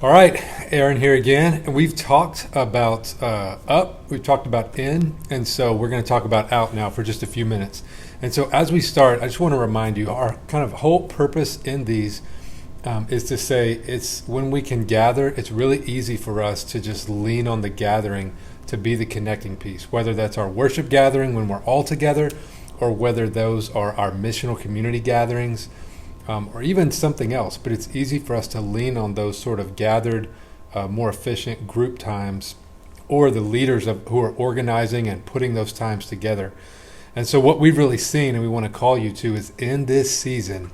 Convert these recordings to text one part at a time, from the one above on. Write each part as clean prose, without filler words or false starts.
All right, Aaron here again. And we've talked about up, we've talked about in, and so we're going to talk about out now for just a few minutes. And so as we start, I just want to remind you our kind of whole purpose in these is to say it's when we can gather, it's really easy for us to just lean on the gathering to be the connecting piece, whether that's our worship gathering when we're all together, or whether those are our missional community gatherings, or even something else. But it's easy for us to lean on those sort of gathered, more efficient group times, or the leaders who are organizing and putting those times together. And so what we've really seen, and we want to call you to, is in this season,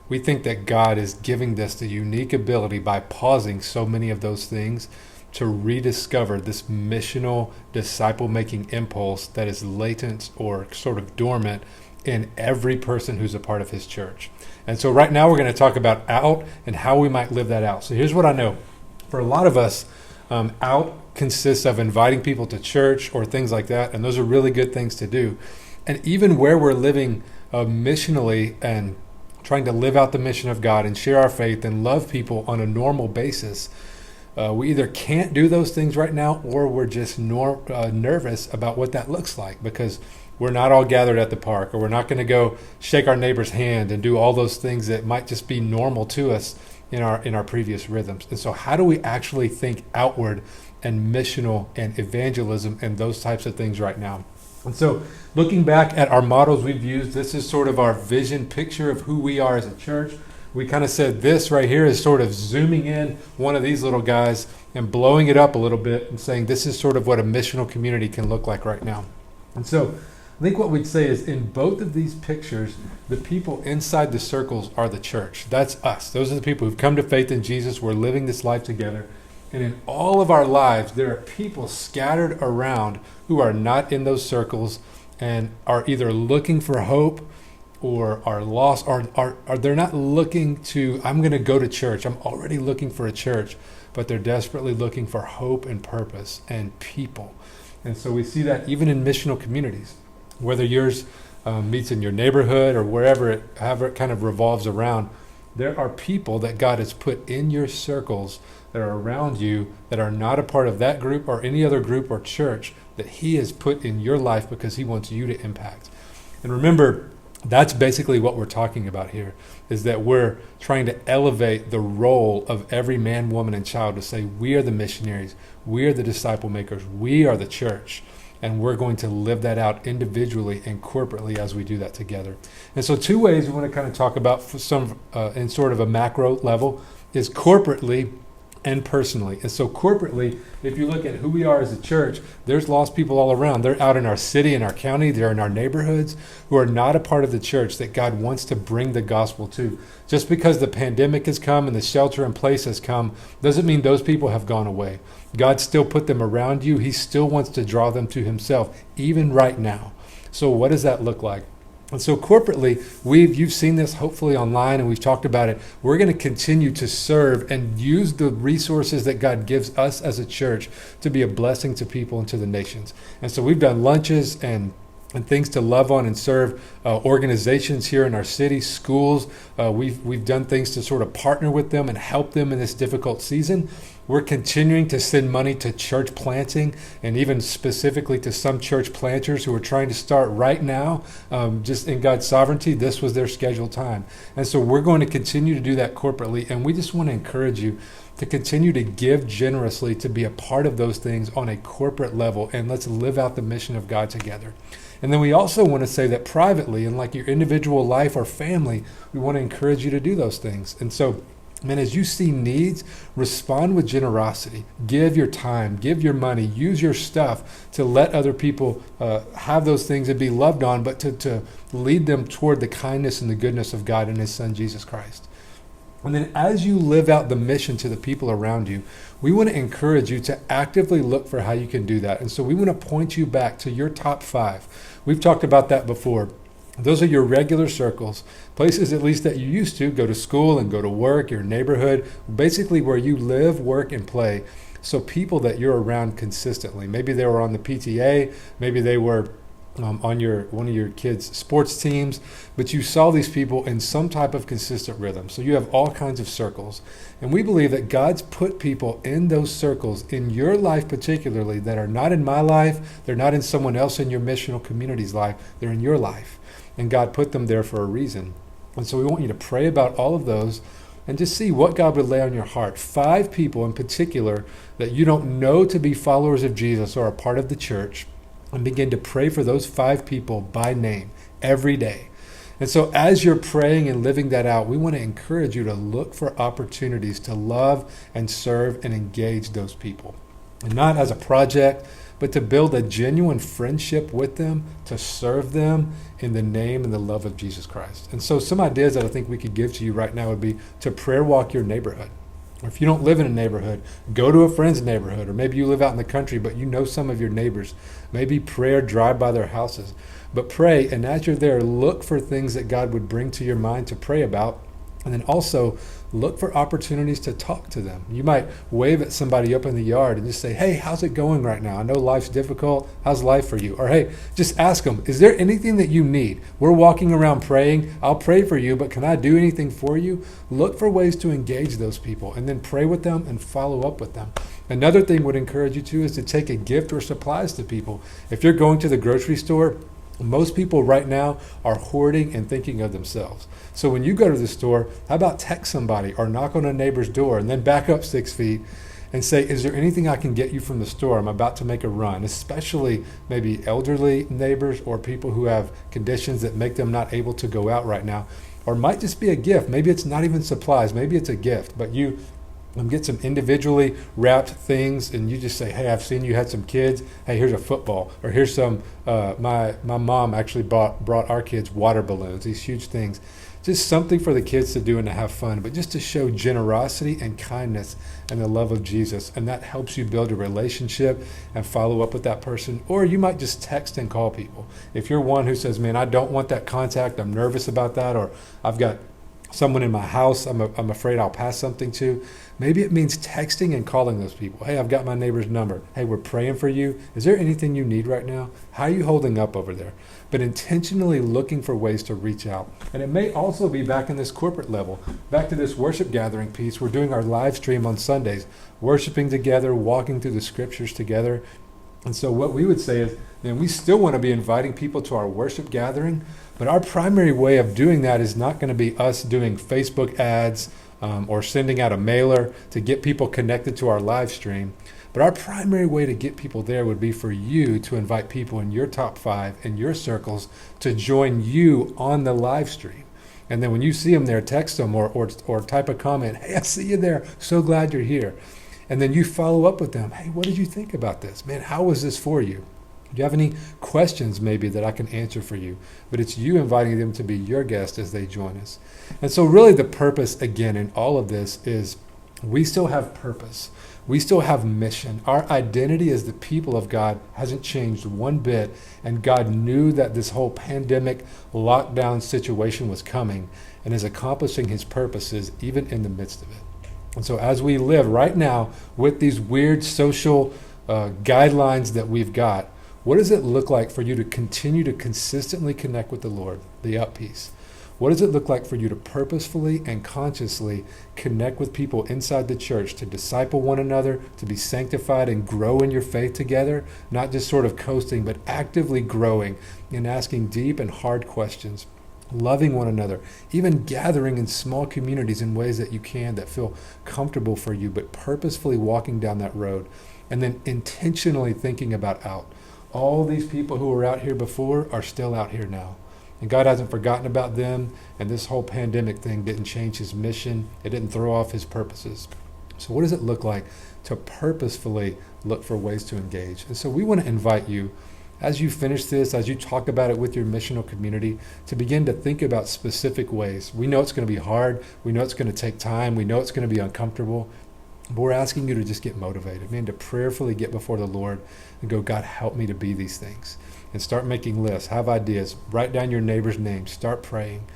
we think that God is giving us the unique ability by pausing so many of those things to rediscover this missional disciple-making impulse that is latent or sort of dormant in every person who's a part of his church. And so right now we're going to talk about out and how we might live that out. So here's what I know. For a lot of us, out consists of inviting people to church or things like that, and those are really good things to do. And even where we're living missionally and trying to live out the mission of God and share our faith and love people on a normal basis, we either can't do those things right now, or we're just nervous about what that looks like, because we're not all gathered at the park, or we're not going to go shake our neighbor's hand and do all those things that might just be normal to us in our previous rhythms. And so how do we actually think outward and missional and evangelism and those types of things right now? And so looking back at our models we've used, this is sort of our vision picture of who we are as a church. We kind of said this right here is sort of zooming in one of these little guys and blowing it up a little bit and saying this is sort of what a missional community can look like right now. And so I think what we'd say is in both of these pictures, the people inside the circles are the church. That's us. Those are the people who've come to faith in Jesus. We're living this life together. And in all of our lives, there are people scattered around who are not in those circles and are either looking for hope or are lost, or are they're not looking to, I'm going to go to church. I'm already looking for a church, but they're desperately looking for hope and purpose and people. And so we see that even in missional communities, whether yours meets in your neighborhood or however it kind of revolves around, there are people that God has put in your circles that are around you that are not a part of that group or any other group or church that he has put in your life because he wants you to impact. And remember, that's basically what we're talking about here, is that we're trying to elevate the role of every man, woman, and child to say, we are the missionaries, we are the disciple makers, we are the church. And we're going to live that out individually and corporately as we do that together. And so two ways we want to kind of talk about some in sort of a macro level is corporately and personally. And so corporately, if you look at who we are as a church, there's lost people all around. They're out in our city, in our county, they're in our neighborhoods who are not a part of the church that God wants to bring the gospel to. Just because the pandemic has come and the shelter in place has come doesn't mean those people have gone away. God still put them around you. He still wants to draw them to himself, even right now. So what does that look like? And so corporately, you've seen this hopefully online, and we've talked about it. We're going to continue to serve and use the resources that God gives us as a church to be a blessing to people and to the nations. And so we've done lunches and things to love on and serve organizations here in our city, schools. We've done things to sort of partner with them and help them in this difficult season. We're continuing to send money to church planting, and even specifically to some church planters who are trying to start right now. Just in God's sovereignty, this was their scheduled time. And so we're going to continue to do that corporately, and we just want to encourage you to continue to give generously, to be a part of those things on a corporate level, and let's live out the mission of God together. And then we also want to say that privately, in like your individual life or family, we want to encourage you to do those things. And so, man, as you see needs, respond with generosity. Give your time, give your money, use your stuff to let other people have those things and be loved on, but to lead them toward the kindness and the goodness of God and his son, Jesus Christ. And then as you live out the mission to the people around you, we want to encourage you to actively look for how you can do that. And so we want to point you back to your top 5. We've talked about that before. Those are your regular circles, places at least that you used to go to school and go to work, your neighborhood, basically where you live, work, and play. So people that you're around consistently. Maybe they were on the PTA, maybe they were on your one of your kids' sports teams, but you saw these people in some type of consistent rhythm. So you have all kinds of circles. And we believe that God's put people in those circles in your life particularly that are not in my life, they're not in someone else in your missional community's life, they're in your life. And God put them there for a reason. And so we want you to pray about all of those and just see what God would lay on your heart. 5 people in particular that you don't know to be followers of Jesus or a part of the church, and begin to pray for those 5 people by name every day. And so as you're praying and living that out, we want to encourage you to look for opportunities to love and serve and engage those people. And not as a project, but to build a genuine friendship with them, to serve them in the name and the love of Jesus Christ. And so some ideas that I think we could give to you right now would be to prayer walk your neighborhood. Or if you don't live in a neighborhood, go to a friend's neighborhood. Or maybe you live out in the country, but you know some of your neighbors. Maybe prayer, drive by their houses. But pray, and as you're there, look for things that God would bring to your mind to pray about. And then also look for opportunities to talk to them. You might wave at somebody up in the yard and just say, hey, how's it going right now? I know life's difficult. How's life for you? Or hey, just ask them, is there anything that you need? We're walking around praying. I'll pray for you, but can I do anything for you? Look for ways to engage those people and then pray with them and follow up with them. Another thing would encourage you to is to take a gift or supplies to people. If you're going to the grocery store, most people right now are hoarding and thinking of themselves. So when you go to the store, how about text somebody or knock on a neighbor's door and then back up 6 feet and say, is there anything I can get you from the store? I'm about to make a run, especially maybe elderly neighbors or people who have conditions that make them not able to go out right now. Or it might just be a gift. Maybe it's not even supplies. Maybe it's a gift, but you get some individually wrapped things and you just say, hey, I've seen you had some kids. Hey, here's a football. Or here's some, my mom actually brought our kids water balloons, these huge things. Just something for the kids to do and to have fun, but just to show generosity and kindness and the love of Jesus. And that helps you build a relationship and follow up with that person. Or you might just text and call people. If you're one who says, man, I don't want that contact, I'm nervous about that, or I've got someone in my house I'm afraid I'll pass something to, maybe it means texting and calling those people. Hey, I've got my neighbor's number. Hey, we're praying for you. Is there anything you need right now? How are you holding up over there? But intentionally looking for ways to reach out. And it may also be back in this corporate level, back to this worship gathering piece. We're doing our live stream on Sundays, worshiping together, walking through the scriptures together. And so what we would say is, man, we still want to be inviting people to our worship gathering, but our primary way of doing that is not going to be us doing Facebook ads or sending out a mailer to get people connected to our live stream. But our primary way to get people there would be for you to invite people in your top 5 in your circles to join you on the live stream. And then when you see them there, text them or type a comment, hey, I see you there. So glad you're here. And then you follow up with them. Hey, what did you think about this? Man, how was this for you? Do you have any questions maybe that I can answer for you? But it's you inviting them to be your guest as they join us. And so really the purpose, again, in all of this is we still have purpose. We still have mission. Our identity as the people of God hasn't changed one bit. And God knew that this whole pandemic lockdown situation was coming and is accomplishing his purposes even in the midst of it. And so as we live right now with these weird social guidelines that we've got, what does it look like for you to continue to consistently connect with the Lord, the up piece? What does it look like for you to purposefully and consciously connect with people inside the church, to disciple one another, to be sanctified and grow in your faith together, not just sort of coasting, but actively growing and asking deep and hard questions, loving one another, even gathering in small communities in ways that you can that feel comfortable for you, but purposefully walking down that road, and then intentionally thinking about out. All these people who were out here before are still out here now. And God hasn't forgotten about them, and this whole pandemic thing didn't change his mission. It didn't throw off his purposes. So what does it look like to purposefully look for ways to engage? And so we want to invite you, as you finish this, as you talk about it with your missional community, to begin to think about specific ways. We know it's going to be hard. We know it's going to take time. We know it's going to be uncomfortable. But we're asking you to just get motivated, man, to prayerfully get before the Lord and go, God, help me to be these things. And start making lists, have ideas, write down your neighbor's name, start praying,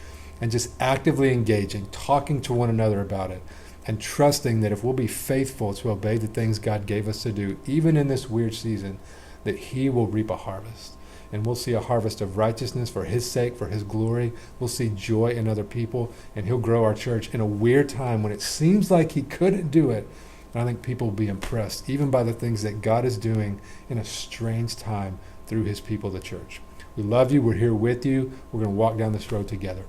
and just actively engaging, talking to one another about it, and trusting that if we'll be faithful to obey the things God gave us to do, even in this weird season, that he will reap a harvest. and we'll see a harvest of righteousness for his sake, for his glory. We'll see joy in other people, and he'll grow our church in a weird time when it seems like he couldn't do it. And I think people will be impressed even by the things that God is doing in a strange time through his people, the church. We love you. We're here with you. We're going to walk down this road together.